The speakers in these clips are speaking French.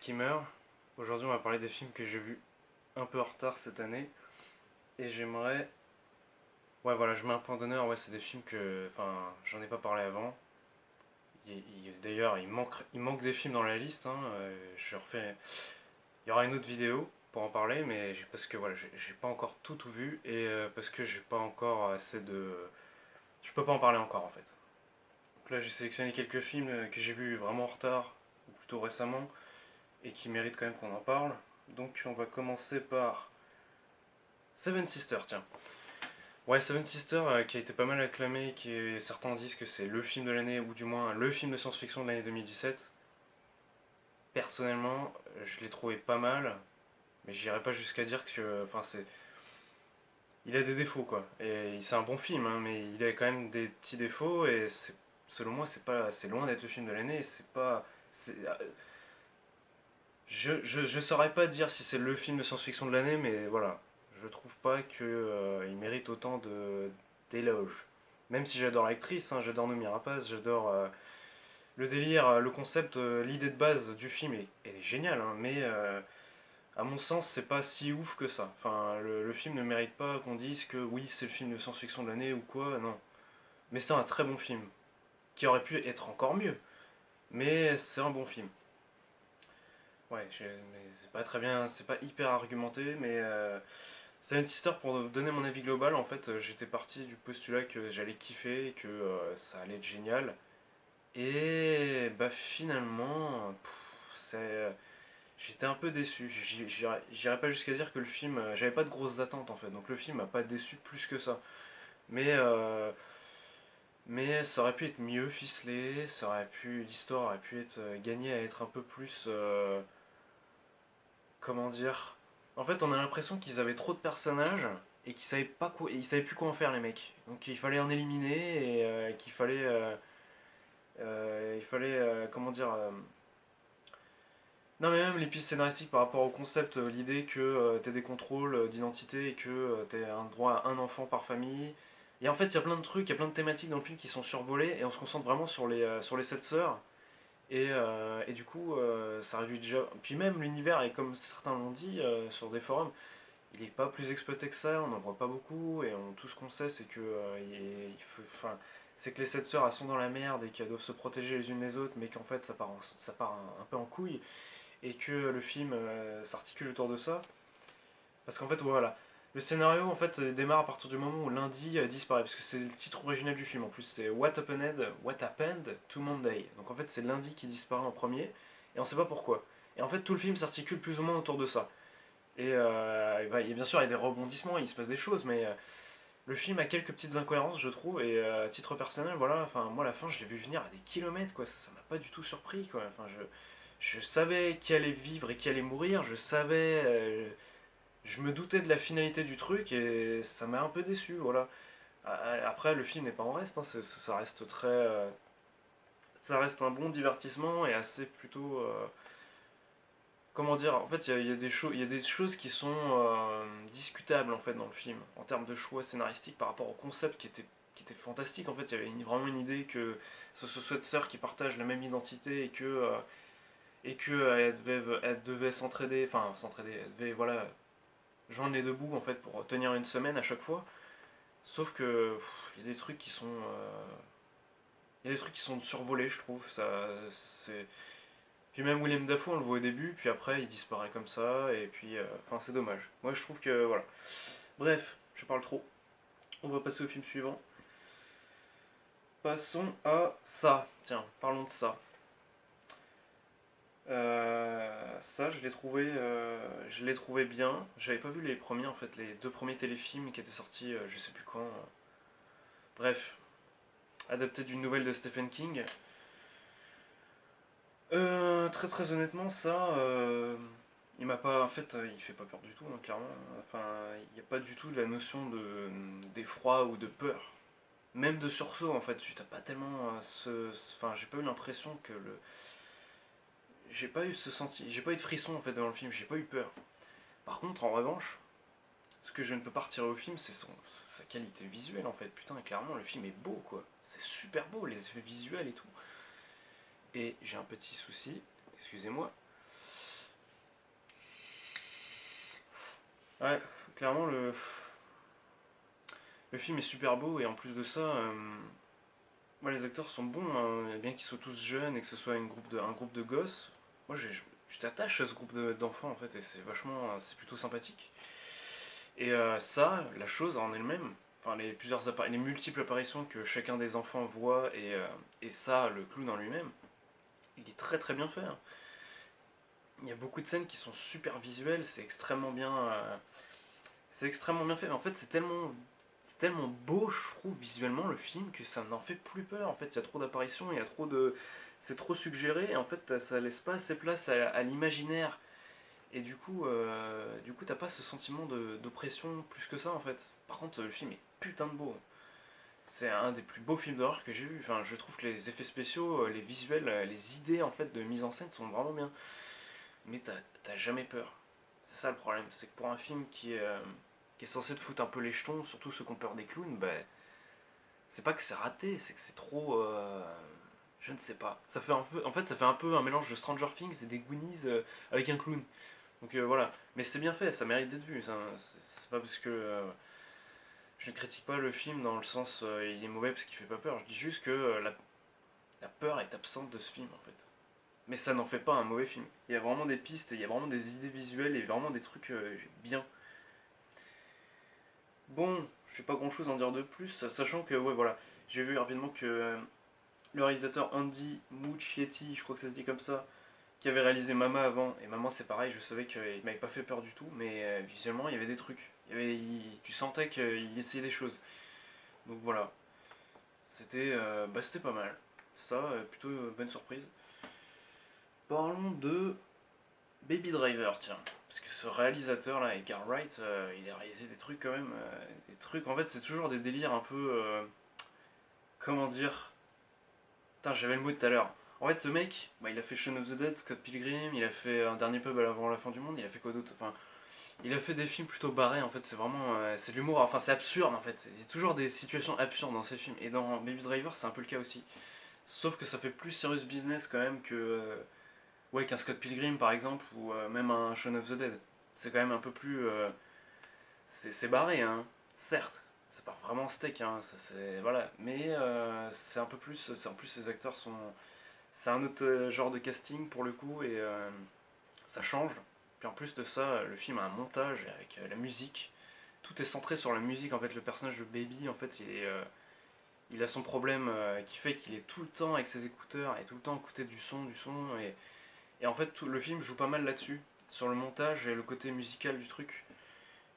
Skimmer. Aujourd'hui, on va parler des films que j'ai vus un peu en retard cette année. Et j'aimerais. Ouais, voilà, je mets un point d'honneur. Ouais, c'est des films que. Enfin, j'en ai pas parlé avant. D'ailleurs, il manque des films dans la liste, hein. Je refais. Il y aura une autre vidéo pour en parler, mais parce que voilà, j'ai pas encore tout vu. Et parce que j'ai pas encore assez de. Je peux pas en parler encore en fait. Donc là, j'ai sélectionné quelques films que j'ai vus vraiment en retard, ou plutôt récemment, et qui méritent quand même qu'on en parle. Donc on va commencer par Seven Sisters, tiens. Ouais, Seven Sisters qui a été pas mal acclamé, certains disent que c'est le film de l'année, ou du moins le film de science-fiction de l'année 2017. Personnellement, je l'ai trouvé pas mal, mais j'irai pas jusqu'à dire que. Enfin, c'est. Il a des défauts, quoi. Et c'est un bon film, hein, mais il a quand même des petits défauts, et selon moi, c'est loin d'être le film de l'année, c'est pas. Je saurais pas dire si c'est le film de science-fiction de l'année, mais voilà. Je trouve pas qu'il mérite autant d'éloges. Même si j'adore l'actrice, hein, j'adore Noomi Rapace, j'adore le délire, le concept, l'idée de base du film elle est géniale, hein, mais à mon sens, c'est pas si ouf que ça. Enfin, le film ne mérite pas qu'on dise que oui, c'est le film de science-fiction de l'année ou quoi, non. Mais c'est un très bon film, qui aurait pu être encore mieux, mais c'est un bon film. Ouais, mais c'est pas très bien, c'est pas hyper argumenté, mais Silent Sister, pour donner mon avis global, en fait, j'étais parti du postulat que j'allais kiffer et que ça allait être génial. Et bah finalement, j'étais un peu déçu. J'irais pas jusqu'à dire que le film, j'avais pas de grosses attentes en fait, donc le film m'a pas déçu plus que ça. Mais ça aurait pu être mieux ficelé, l'histoire aurait pu être gagnée à être un peu plus, comment dire. En fait, on a l'impression qu'ils avaient trop de personnages et qu'ils savaient pas quoi, et ils savaient plus quoi en faire les mecs. Donc il fallait en éliminer et comment dire. Non mais même les pistes scénaristiques par rapport au concept, l'idée que t'aies des contrôles d'identité et que t'aies un droit à un enfant par famille. Et en fait, il y a plein de trucs, il y a plein de thématiques dans le film qui sont survolées et on se concentre vraiment sur les sept sœurs. Et du coup, ça réduit déjà. Puis même l'univers, et comme certains l'ont dit sur des forums, il est pas plus exploité que ça, on n'en voit pas beaucoup, et tout ce qu'on sait, c'est que, enfin, c'est que les sept sœurs, elles sont dans la merde et qu'elles doivent se protéger les unes les autres, mais qu'en fait, ça part un peu en couille, et que le film s'articule autour de ça. Parce qu'en fait, voilà, le scénario en fait démarre à partir du moment où lundi disparaît, parce que c'est le titre original du film en plus, c'est What Happened to Monday. Donc en fait, c'est lundi qui disparaît en premier, et on sait pas pourquoi. Et en fait, tout le film s'articule plus ou moins autour de ça. Et bien sûr, il y a des rebondissements, il se passe des choses, mais le film a quelques petites incohérences, je trouve, et à titre personnel, voilà, enfin, moi, à la fin, je l'ai vu venir à des kilomètres, quoi, ça m'a pas du tout surpris, quoi. Enfin, je savais qui allait vivre et qui allait mourir, je me doutais de la finalité du truc, et ça m'a un peu déçu, voilà. Après, le film n'est pas en reste, hein, ça reste ça reste un bon divertissement et assez plutôt. Comment dire, en fait, il y a des choses qui sont discutables en fait dans le film, en termes de choix scénaristiques par rapport au concept qui était fantastique. En fait, il y avait vraiment une idée que ce soit de sœurs qui partagent la même identité et que elles devaient s'entraider, enfin s'entraider, elles devaient voilà joindre les deux bouts en fait pour tenir une semaine à chaque fois. Sauf que il y a des trucs qui sont il y a des trucs qui sont survolés, je trouve. C'est Puis même William Dafoe, on le voit au début, puis après il disparaît comme ça, et puis, enfin c'est dommage. Moi je trouve que, voilà. Bref, je parle trop. On va passer au film suivant. Passons à ça. Tiens, parlons de ça. Ça, je l'ai trouvé bien. J'avais pas vu les premiers, en fait, les deux premiers téléfilms qui étaient sortis, je sais plus quand. Bref, adapté d'une nouvelle de Stephen King. Très très honnêtement, ça, il m'a pas, en fait, il fait pas peur du tout, hein, clairement. Enfin, il n'y a pas du tout de la notion d'effroi ou de peur, même de sursaut. En fait, tu t'as pas tellement enfin, j'ai pas eu l'impression que j'ai pas eu j'ai pas eu de frisson en fait dans le film. J'ai pas eu peur. Par contre, en revanche, ce que je ne peux pas retirer au film, c'est sa qualité visuelle en fait. Putain, clairement, le film est beau quoi. C'est super beau, les effets visuels et tout. Et j'ai un petit souci, excusez-moi. Ouais, clairement, le film est super beau, et en plus de ça, ouais, les acteurs sont bons, hein, bien qu'ils soient tous jeunes et que ce soit un groupe de gosses. Moi, je t'attache à ce groupe d'enfants, en fait, et c'est vachement, c'est plutôt sympathique. Et ça, la chose en elle-même, enfin les multiples apparitions que chacun des enfants voit, et ça, le clown en lui-même, il est très très bien fait, hein. Il y a beaucoup de scènes qui sont super visuelles, c'est extrêmement bien fait. Mais en fait, c'est tellement beau, je trouve, visuellement le film, que ça n'en fait plus peur. En fait, il y a trop d'apparitions, c'est trop suggéré, et en fait, ça laisse pas assez place à l'imaginaire. Et du coup, t'as pas ce sentiment d'oppression plus que ça, en fait. Par contre, le film est putain de beau. C'est un des plus beaux films d'horreur que j'ai vu. Enfin, je trouve que les effets spéciaux, les visuels, les idées en fait de mise en scène sont vraiment bien. Mais t'as jamais peur. C'est ça le problème. C'est que pour un film qui est censé te foutre un peu les jetons, surtout ceux qui ont peur des clowns, bah, c'est pas que c'est raté, c'est que c'est trop. Je ne sais pas. Ça fait un peu, en fait, ça fait un peu un mélange de Stranger Things et des Goonies avec un clown. Donc voilà. Mais c'est bien fait, ça mérite d'être vu. C'est pas parce que je ne critique pas le film dans le sens il est mauvais parce qu'il fait pas peur. Je dis juste que la peur est absente de ce film en fait. Mais ça n'en fait pas un mauvais film. Il y a vraiment des pistes, il y a vraiment des idées visuelles et vraiment des trucs bien. Bon, je sais pas grand chose à en dire de plus, sachant que, ouais, voilà, j'ai vu rapidement que le réalisateur Andy Muschietti, je crois que ça se dit comme ça, qui avait réalisé Mama avant, et Mama c'est pareil, je savais qu'il m'avait pas fait peur du tout, mais visuellement il y avait des trucs. Tu sentais qu'il essayait des choses. Donc voilà, c'était pas mal. Ça, plutôt bonne surprise. Parlons de Baby Driver, tiens. Parce que ce réalisateur là, Edgar Wright, il a réalisé des trucs quand même. Des trucs, en fait, c'est toujours des délires un peu. Comment dire. Putain, j'avais le mot tout à l'heure. En fait, ce mec, bah, il a fait Shaun of the Dead, Scott Pilgrim, il a fait Un Dernier Pub avant la fin du monde, il a fait quoi d'autre. Enfin, il a fait des films plutôt barrés, en fait, c'est vraiment. C'est de l'humour, enfin, c'est absurde en fait. Il y a toujours des situations absurdes dans ces films. Et dans Baby Driver, c'est un peu le cas aussi. Sauf que ça fait plus serious business quand même que. Ouais, qu'un Scott Pilgrim par exemple, ou même un Shaun of the Dead. C'est quand même un peu plus. C'est barré, hein, certes. C'est pas vraiment steak, hein, voilà. Mais c'est un peu plus. En plus, ces acteurs sont. C'est un autre genre de casting pour le coup, et ça change. Puis en plus de ça, le film a un montage avec la musique. Tout est centré sur la musique, en fait. Le personnage de Baby, en fait, il a son problème qui fait qu'il est tout le temps avec ses écouteurs et tout le temps à écouter du son, et en fait, tout le film joue pas mal là-dessus, sur le montage et le côté musical du truc.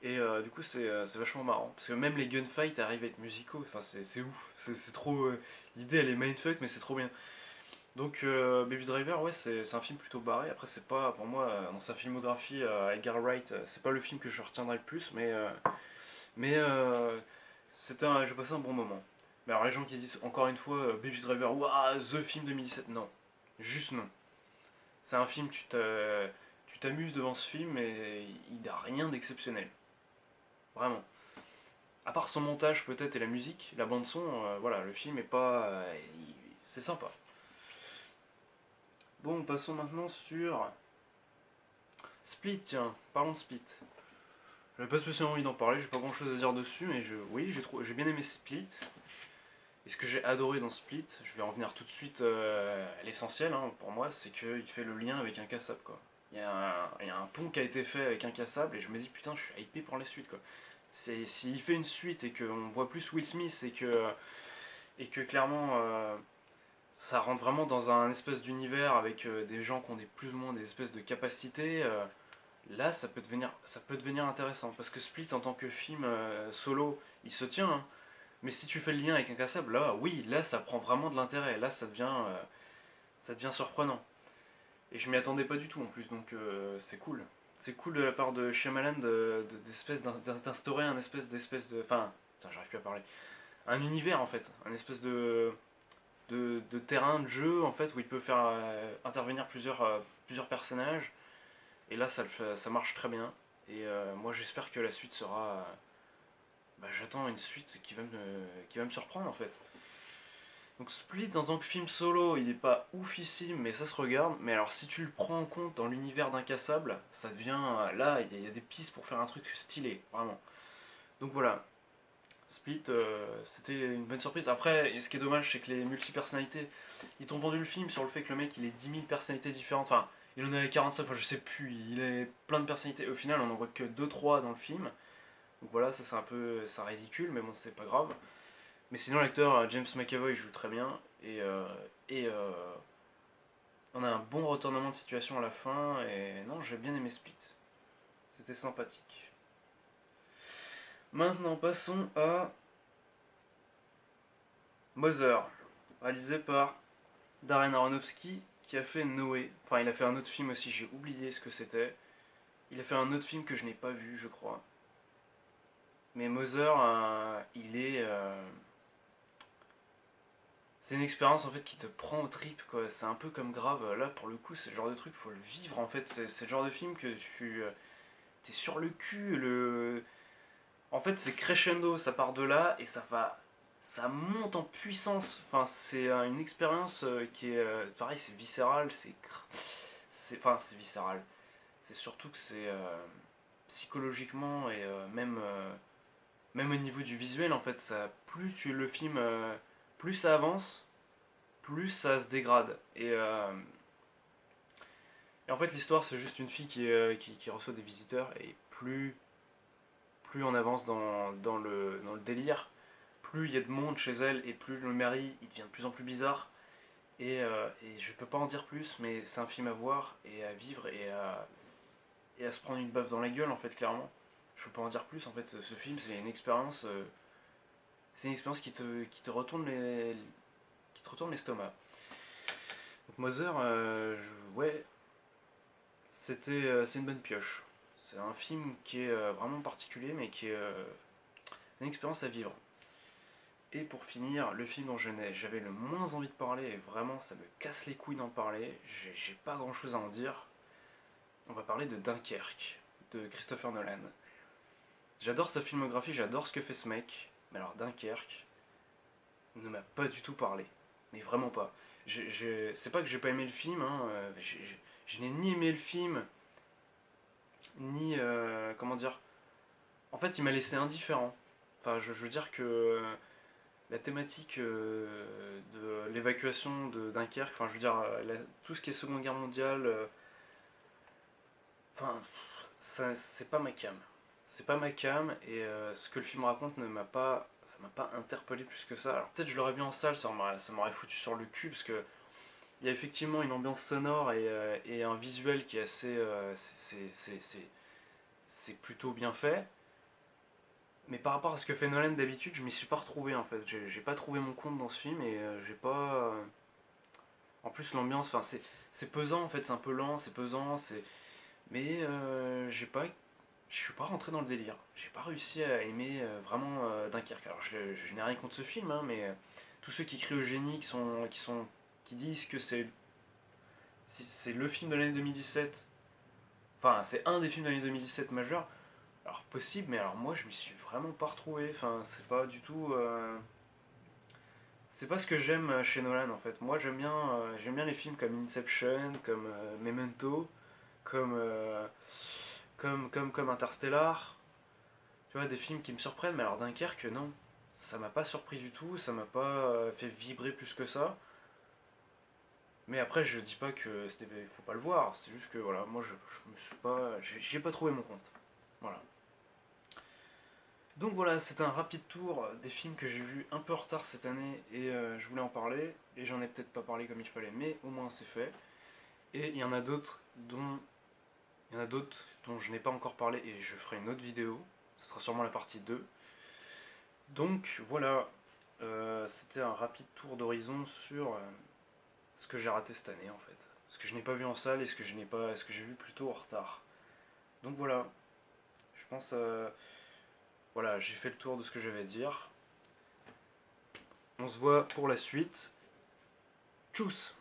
Et du coup, c'est vachement marrant. Parce que même les gunfights arrivent à être musicaux. Enfin, c'est ouf. C'est trop. L'idée, elle est mindfuck, mais c'est trop bien. Donc, Baby Driver, ouais, c'est un film plutôt barré. Après, c'est pas, pour moi, dans sa filmographie, Edgar Wright, c'est pas le film que je retiendrai le plus, mais j'ai passé un bon moment. Mais alors, les gens qui disent encore une fois Baby Driver, waouh, The Film 2017, non. Juste non. C'est un film, tu t'amuses devant ce film, et il n'a rien d'exceptionnel. Vraiment. À part son montage peut-être et la musique, la bande son, voilà, le film est pas, c'est sympa. Bon, passons maintenant sur Split. Tiens, parlons de Split. J'avais pas spécialement envie d'en parler, j'ai pas grand chose à dire dessus, mais oui, j'ai bien aimé Split. Et ce que j'ai adoré dans Split, je vais en venir tout de suite à l'essentiel, hein, pour moi, c'est qu'il fait le lien avec Incassable, quoi. Il y a un pont qui a été fait avec Incassable, et je me dis putain, je suis hypé pour la suite, quoi. S'il fait une suite et qu'on voit plus Will Smith, et que clairement ça rentre vraiment dans un espèce d'univers avec des gens qui ont plus ou moins des espèces de capacités, là ça peut devenir intéressant. Parce que Split en tant que film solo, il se tient, hein. Mais si tu fais le lien avec Incassable, là oui, là ça prend vraiment de l'intérêt. Là ça devient surprenant. Et je m'y attendais pas du tout en plus, donc c'est cool. C'est cool de la part de Shyamalan d'instaurer un espèce de. Enfin, putain, j'arrive plus à parler. Un univers en fait, un espèce de terrain de jeu en fait où il peut faire intervenir plusieurs personnages. Et là ça marche très bien. Et moi j'espère que la suite sera. Bah, j'attends une suite qui va me surprendre en fait. Donc Split en tant que film solo, il est pas oufissime, mais ça se regarde. Mais alors si tu le prends en compte dans l'univers d'Incassable, ça devient... Là, il y a des pistes pour faire un truc stylé, vraiment. Donc voilà, Split, c'était une bonne surprise. Après, ce qui est dommage, c'est que les multi-personnalités, ils t'ont vendu le film sur le fait que le mec, il ait 10 000 personnalités différentes. Enfin, il en avait 45, enfin je sais plus, il a plein de personnalités. Au final, on en voit que 2-3 dans le film. Donc voilà, ça c'est un peu ça ridicule, mais bon, c'est pas grave. Mais sinon, l'acteur James McAvoy joue très bien. Et on a un bon retournement de situation à la fin. Et non, j'ai bien aimé Split. C'était sympathique. Maintenant, passons à Mother, réalisé par Darren Aronofsky, qui a fait Noé. Enfin, il a fait un autre film aussi, j'ai oublié ce que c'était. Il a fait un autre film que je n'ai pas vu, je crois. Mais Mother, c'est une expérience en fait qui te prend aux tripes, quoi. C'est un peu comme Grave. Là, pour le coup, c'est le genre de truc, faut le vivre en fait. C'est le genre de film que tu t'es sur le cul. En fait, c'est crescendo, ça part de là et ça monte en puissance. Enfin, c'est une expérience qui est pareil, c'est viscéral, c'est viscéral. C'est surtout que c'est psychologiquement et même au niveau du visuel, en fait, plus le film, plus ça avance, plus ça se dégrade. Et en fait, l'histoire, c'est juste une fille qui reçoit des visiteurs, et plus on avance dans le délire, plus il y a de monde chez elle, et plus le mari il devient de plus en plus bizarre. Et je peux pas en dire plus, mais c'est un film à voir et à vivre et à se prendre une baffe dans la gueule, en fait, clairement. Je peux pas en dire plus, en fait, ce film, c'est une expérience qui te retourne l'estomac. Donc Mother, ouais, c'est une bonne pioche. C'est un film qui est vraiment particulier, mais qui est une expérience à vivre. Et pour finir, le film dont j'avais le moins envie de parler, et vraiment ça me casse les couilles d'en parler, j'ai pas grand chose à en dire. On va parler de Dunkerque, de Christopher Nolan. J'adore sa filmographie, j'adore ce que fait ce mec, mais alors Dunkerque ne m'a pas du tout parlé. Mais vraiment pas. C'est pas que j'ai pas aimé le film, hein, je n'ai ni aimé le film, ni. Comment dire. En fait, il m'a laissé indifférent. Enfin, je veux dire que la thématique de l'évacuation de Dunkerque, enfin, je veux dire, tout ce qui est Seconde Guerre mondiale, enfin, c'est pas ma cam. C'est pas ma cam, et ce que le film raconte ça m'a pas interpellé plus que ça. Alors peut-être je l'aurais vu en salle, ça m'aurait foutu sur le cul, parce que il y a effectivement une ambiance sonore et un visuel qui est assez, c'est plutôt bien fait. Mais par rapport à ce que fait Nolan d'habitude, je m'y suis pas retrouvé en fait. J'ai pas trouvé mon compte dans ce film et j'ai pas. En plus, l'ambiance, enfin, c'est pesant en fait, c'est un peu lent, c'est pesant, mais je suis pas rentré dans le délire. J'ai pas réussi à aimer vraiment Dunkerque. Alors, je n'ai rien contre ce film, hein, mais tous ceux qui crient au génie, qui disent que c'est le film de l'année 2017, enfin, c'est un des films de l'année 2017 majeur. Alors possible, mais alors moi je m'y suis vraiment pas retrouvé. Enfin, c'est pas du tout. C'est pas ce que j'aime chez Nolan en fait. Moi j'aime bien les films comme Inception, comme Memento, comme, comme Interstellar. Tu vois, des films qui me surprennent, mais alors Dunkerque, non. Ça m'a pas surpris du tout, ça m'a pas fait vibrer plus que ça. Mais après, je dis pas que faut pas le voir, c'est juste que voilà, moi je me suis pas. J'ai pas trouvé mon compte. Voilà. Donc voilà, c'était un rapide tour des films que j'ai vus un peu en retard cette année et je voulais en parler et j'en ai peut-être pas parlé comme il fallait, mais au moins c'est fait. Et il y en a d'autres dont je n'ai pas encore parlé et je ferai une autre vidéo. Ce sera sûrement la partie 2. Donc voilà, c'était un rapide tour d'horizon sur ce que j'ai raté cette année en fait, ce que je n'ai pas vu en salle et ce que j'ai vu plutôt en retard. Donc voilà, je pense voilà, j'ai fait le tour de ce que j'avais à dire. On se voit pour la suite. Tchuss!